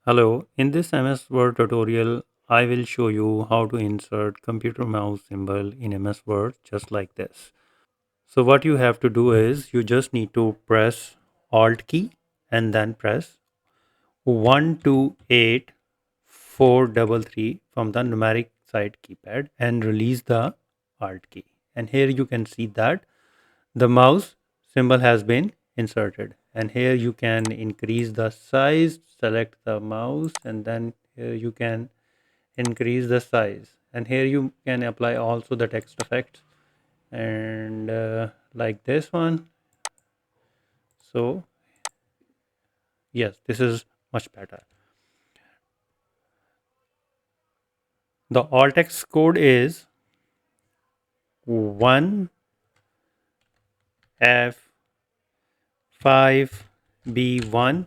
Hello, in this MS Word tutorial, I will show you how to insert computer mouse symbol in MS Word just like this. So what you have to do is you just need to press Alt key and then press 128433 from the numeric side keypad and release the Alt key. And here you can see that the mouse symbol has been inserted, and here you can increase the size, select the mouse, and then here you can increase the size, and here you can apply also the text effects and like this one. So yes, this is much better. The alt text code is 1F5B1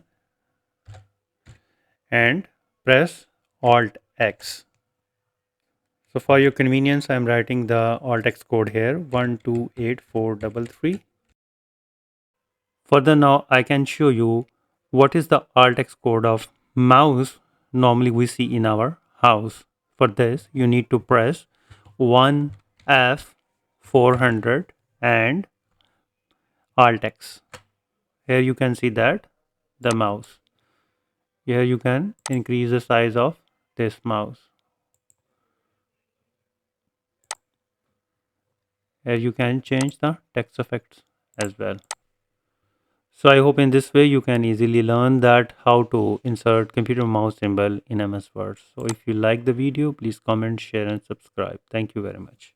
and press Alt X. So for your convenience, I am writing the alt text code here 128433. Further now, I can show you what is the alt text code of mouse normally we see in our house. For this, you need to press 1F400 and alt X. Here you can see that the mouse. Here you can increase the size of this mouse. Here you can change the text effects as well. So I hope in this way you can easily learn that how to insert computer mouse symbol in MS Word. So if you like the video, please comment, share and subscribe. Thank you very much.